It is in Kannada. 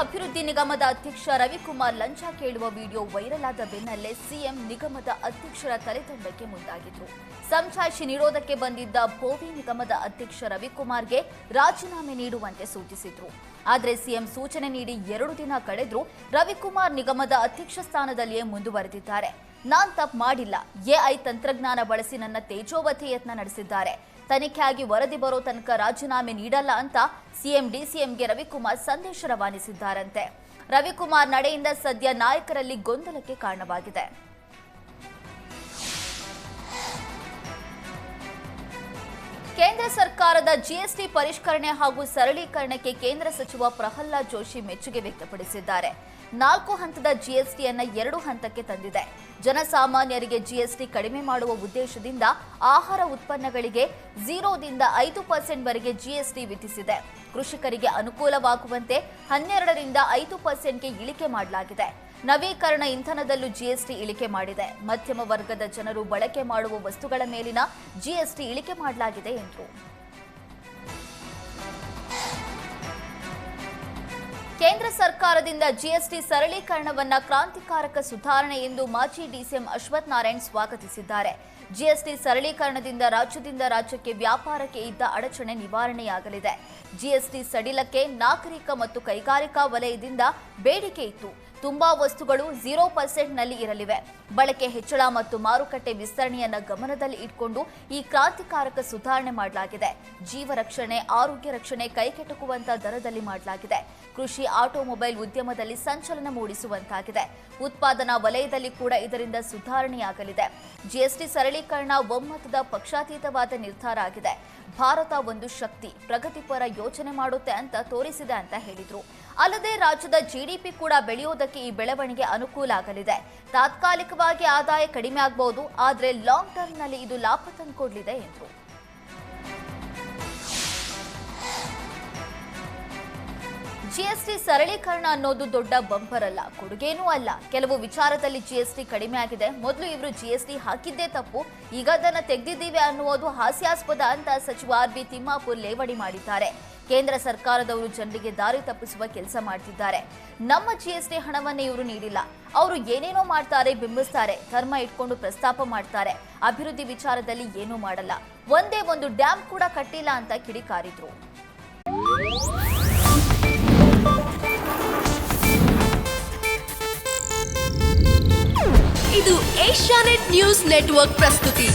ಅಭಿವೃದ್ಧಿ ನಿಗಮದ ಅಧ್ಯಕ್ಷ ರವಿಕುಮಾರ್ ಲಂಚ ಕೇಳುವ ವಿಡಿಯೋ ವೈರಲ್ ಆದ ಬೆನ್ನಲ್ಲೇ ಸಿಎಂ ನಿಗಮದ ಅಧ್ಯಕ್ಷರ ತಲೆದಂಡಕ್ಕೆ ಮುಂದಾಗಿದ್ರು. ಸಮಜಾಯಿಷಿ ನೀಡೋದಕ್ಕೆ ಬಂದಿದ್ದ ಭೋವಿ ನಿಗಮದ ಅಧ್ಯಕ್ಷ ರವಿಕುಮಾರ್ಗೆ ರಾಜೀನಾಮೆ ನೀಡುವಂತೆ ಸೂಚಿಸಿದ್ರು. ಆದರೆ ಸಿಎಂ ಸೂಚನೆ ನೀಡಿ 2 ದಿನ ಕಳೆದ್ರೂ ರವಿಕುಮಾರ್ ನಿಗಮದ ಅಧ್ಯಕ್ಷ ಸ್ಥಾನದಲ್ಲಿಯೇ ಮುಂದುವರೆದಿದ್ದಾರೆ. ನಾನ್ ತಪ್ಪು ಮಾಡಿಲ್ಲ, ಎಐ ತಂತ್ರಜ್ಞಾನ ಬಳಸಿ ನನ್ನ ತೇಜೋವಧೆ ಯತ್ನ ನಡೆಸಿದ್ದಾರೆ. ತನಿಖೆಯಾಗಿ ವರದಿ ಬರೋ ತನಕ ರಾಜೀನಾಮೆ ನೀಡಲ್ಲ ಅಂತ ಸಿಎಂ ಡಿಸಿಎಂಗೆ ರವಿಕುಮಾರ್ ಸಂದೇಶ ರವಾನಿಸಿದ್ದಾರಂತೆ. ರವಿಕುಮಾರ್ ನಡೆಯಿಂದ ಸದ್ಯ ನಾಯಕರಲ್ಲಿ ಗೊಂದಲಕ್ಕೆ ಕಾರಣವಾಗಿದೆ. ಕೇಂದ್ರ ಸರ್ಕಾರದ ಜಿಎಸ್ಟಿ ಪರಿಷ್ಕರಣೆ ಹಾಗೂ ಸರಳೀಕರಣಕ್ಕೆ ಕೇಂದ್ರ ಸಚಿವ ಪ್ರಹ್ಲಾದ್ ಜೋಶಿ ಮೆಚ್ಚುಗೆ ವ್ಯಕ್ತಪಡಿಸಿದ್ದಾರೆ. 4 ಹಂತದ ಜಿಎಸ್ಟಿಯನ್ನ 2 ಹಂತಕ್ಕೆ ತಂದಿದೆ. ಜನಸಾಮಾನ್ಯರಿಗೆ ಜಿಎಸ್ಟಿ ಕಡಿಮೆ ಮಾಡುವ ಉದ್ದೇಶದಿಂದ ಆಹಾರ ಉತ್ಪನ್ನಗಳಿಗೆ 0ದಿಂದ 5% ವರೆಗೆ ಜಿಎಸ್ಟಿ ವಿಧಿಸಿದೆ. ಕೃಷಿಕರಿಗೆ ಅನುಕೂಲವಾಗುವಂತೆ 12ರಿಂದ 5%ಗೆ ಇಳಿಕೆ ಮಾಡಲಾಗಿದೆ. ನವೀಕರಣ ಇಂಧನದಲ್ಲೂ ಜಿಎಸ್ಟಿ ಇಳಿಕೆ ಮಾಡಿದೆ. ಮಧ್ಯಮ ವರ್ಗದ ಜನರು ಬಳಕೆ ಮಾಡುವ ವಸ್ತುಗಳ ಮೇಲಿನ ಜಿಎಸ್ಟಿ ಇಳಿಕೆ ಮಾಡಲಾಗಿದೆ ಎಂದರು. ಕೇಂದ್ರ ಸರ್ಕಾರದಿಂದ ಜಿಎಸ್ಟಿ ಸರಳೀಕರಣವನ್ನ ಕ್ರಾಂತಿಕಾರಕ ಸುಧಾರಣೆ ಎಂದು ಮಾಜಿ ಡಿಸಿಎಂ ಅಶ್ವಥ್ ನಾರಾಯಣ್ ಸ್ವಾಗತಿಸಿದ್ದಾರೆ. ಜಿಎಸ್ಟಿ ಸರಳೀಕರಣದಿಂದ ರಾಜ್ಯಕ್ಕೆ ವ್ಯಾಪಾರಕ್ಕೆ ಇದ್ದ ಅಡಚಣೆ ನಿವಾರಣೆಯಾಗಲಿದೆ. ಜಿಎಸ್ಟಿ ಸಡಿಲಕ್ಕೆ ನಾಗರಿಕ ಮತ್ತು ಕೈಗಾರಿಕಾ ವಲಯದಿಂದ ಬೇಡಿಕೆ ಇತ್ತು. ತುಂಬಾ ವಸ್ತುಗಳು 0%ನಲ್ಲಿ ಇರಲಿವೆ. ಬಳಕೆ ಹೆಚ್ಚಳ ಮತ್ತು ಮಾರುಕಟ್ಟೆ ವಿಸ್ತರಣೆಯನ್ನ ಗಮನದಲ್ಲಿ ಇಟ್ಕೊಂಡು ಈ ಕ್ರಾಂತಿಕಾರಕ ಸುಧಾರಣೆ ಮಾಡಲಾಗಿದೆ. ಜೀವ ರಕ್ಷಣೆ, ಆರೋಗ್ಯ ರಕ್ಷಣೆ ಕೈಗೆಟುಕುವಂತ ದರದಲ್ಲಿ ಮಾಡಲಾಗಿದೆ. ಕೃಷಿ, ಆಟೋಮೊಬೈಲ್ ಉದ್ಯಮದಲ್ಲಿ ಸಂಚಲನ ಮೂಡಿಸುವಂತಾಗಿದೆ. ಉತ್ಪಾದನಾ ವಲಯದಲ್ಲಿ ಕೂಡ ಇದರಿಂದ ಸುಧಾರಣೆಯಾಗಲಿದೆ. ಜಿಎಸ್ಟಿ ಸರಳೀಕರಣ ಒಮ್ಮತದ ಪಕ್ಷಾತೀತವಾದ ನಿರ್ಧಾರ ಆಗಿದೆ. ಭಾರತ ಒಂದು ಶಕ್ತಿ, ಪ್ರಗತಿಪರ ಯೋಚನೆ ಮಾಡುತ್ತೆ ಅಂತ ತೋರಿಸಿದೆ ಅಂತ ಹೇಳಿದ್ರು. ಅಲ್ಲದೆ ರಾಜ್ಯದ ಜಿಡಿಪಿ ಕೂಡ ಬೆಳೆಯೋದಕ್ಕೆ ಈ ಬೆಳವಣಿಗೆ ಅನುಕೂಲ ಆಗಲಿದೆ. ತಾತ್ಕಾಲಿಕವಾಗಿ ಆದಾಯ ಕಡಿಮೆ ಆಗಬಹುದು, ಆದರೆ ಲಾಂಗ್ ಟರ್ಮ್ನಲ್ಲಿ ಇದು ಲಾಭ ತಂದುಕೊಡಲಿದೆ ಎಂದರು. ಜಿಎಸ್ಟಿ ಸರಳೀಕರಣ ಅನ್ನೋದು ದೊಡ್ಡ ಬಂಪರ್ ಅಲ್ಲ, ಕೊಡುಗೇನೂ ಅಲ್ಲ. ಕೆಲವು ವಿಚಾರದಲ್ಲಿ ಜಿಎಸ್ಟಿ ಕಡಿಮೆ ಆಗಿದೆ. ಮೊದಲು ಇವರು ಜಿಎಸ್ಟಿ ಹಾಕಿದ್ದೇ ತಪ್ಪು, ಈಗ ಅದನ್ನು ತೆಗೆದಿದ್ದೀವಿ ಅನ್ನುವುದು ಹಾಸ್ಯಾಸ್ಪದ ಅಂತ ಸಚಿವ ಆರ್.ಬಿ. ತಿಮ್ಮಾಪುರ್ ಲೇವಡಿ ಮಾಡಿದ್ದಾರೆ. ಕೇಂದ್ರ ಸರ್ಕಾರದವರು ಜನರಿಗೆ ದಾರಿ ತಪ್ಪಿಸುವ ಕೆಲಸ ಮಾಡ್ತಿದ್ದಾರೆ. ನಮ್ಮ ಜಿಎಸ್ಟಿ ಹಣವನ್ನೇ ಇವರು ನೀಡಿಲ್ಲ. ಅವರು ಏನೇನೋ ಮಾಡ್ತಾರೆ, ಬಿಂಬಿಸ್ತಾರೆ, ಧರ್ಮ ಇಟ್ಕೊಂಡು ಪ್ರಸ್ತಾಪ ಮಾಡ್ತಾರೆ. ಅಭಿವೃದ್ಧಿ ವಿಚಾರದಲ್ಲಿ ಏನೂ ಮಾಡಲ್ಲ. ಒಂದೇ ಒಂದು ಡ್ಯಾಮ್ ಕೂಡ ಕಟ್ಟಿಲ್ಲ ಅಂತ ಕಿಡಿಕಾರಿದ್ರು. ಇದು ಏಷ್ಯಾನೆಟ್ ನ್ಯೂಸ್ ನೆಟ್ವರ್ಕ್ ಪ್ರಸ್ತುತಿ.